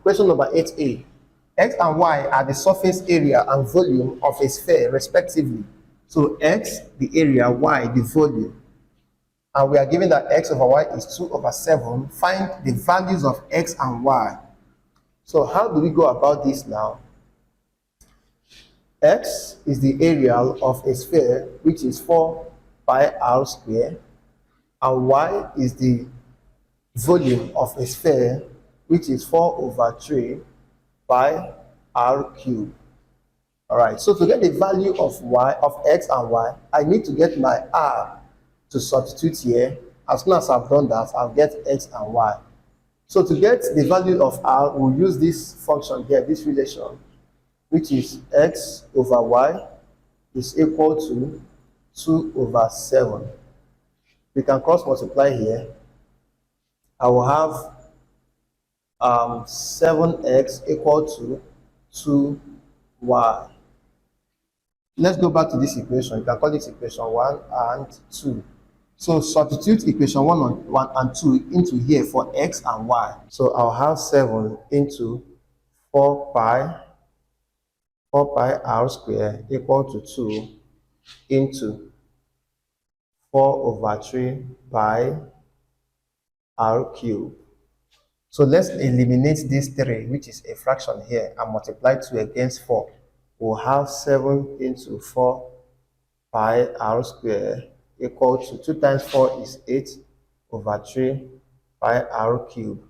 Question number 8a. X and y are the surface area and volume of a sphere respectively. So x, the area, y, the volume. And we are given that x over y is 2/7. Find the values of x and y. So how do we go about this now? X is the area of a sphere, which is 4 pi r square, and y is the volume of a sphere, which is 4/3 pi r cubed. All right, so to get the value of y, of x and y, I need to get my r to substitute here. As soon as I've done that, I'll get x and y. So to get the value of r, we'll use this function here, this relation, which is x over y is equal to 2/7. We can cross multiply here. I will have 7x equal to 2y. Let's go back to this equation. You can call this equation 1 and 2. So substitute equation 1 and 2 into here for x and y. So I'll have 7 into 4 pi r square equal to 2 into 4/3 pi r cubed. So let's eliminate this 3, which is a fraction here, and multiply 2 against 4. We'll have 7 into 4 pi r square equal to 2 times 4 is 8/3 pi r cubed.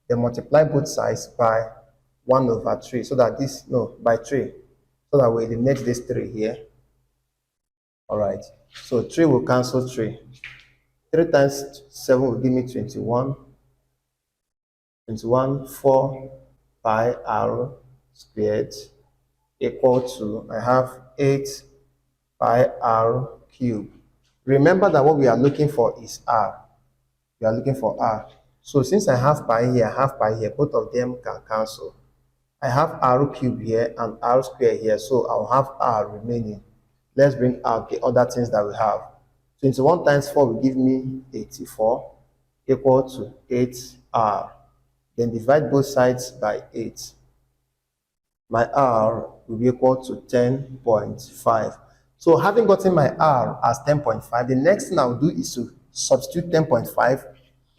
Then multiply both sides by 1/3, so that this, by 3, so that we eliminate this 3 here. All right, so 3 will cancel 3. 3 times 7 will give me 21. 4 pi r squared equal to, I have 8 pi r cubed. Remember that what we are looking for is r. We are looking for r. So since I have pi here, both of them can cancel. I have r cubed here and r squared here, so I'll have r remaining. Let's bring out the other things that we have. 21 times 4 will give me 84 equal to 8r. Then divide both sides by 8. My r will be equal to 10.5. So having gotten my r as 10.5, the next thing I'll do is to substitute 10.5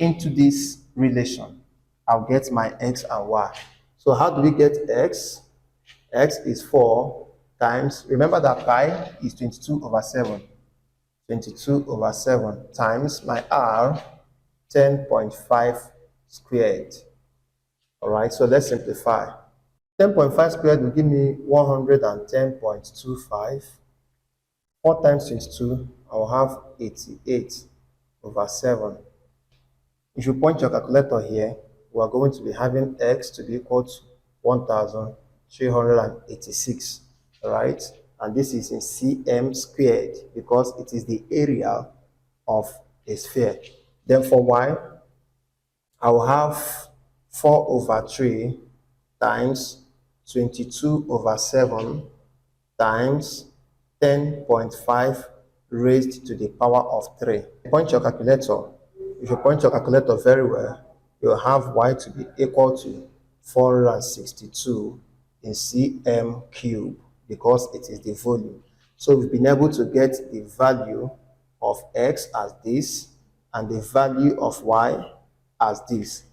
into this relation. I'll get my x and y. So how do we get x? X is 4 times, remember that pi is 22/7. 22/7 times my r, 10.5 squared. All right, so let's simplify. 10.5 squared will give me 110.25. 4 times 22, I'll have 88/7. If you point your calculator here, we are going to be having x to be equal to 1,386. All right, and this is in cm squared because it is the area of a sphere. Then for y, I will have 4/3 times 22/7 times 10.5 raised to the power of 3. Point your calculator. If you point your calculator very well, you'll have y to be equal to 462 in cm cube because it is the volume. So we've been able to get the value of x as this and the value of y as this.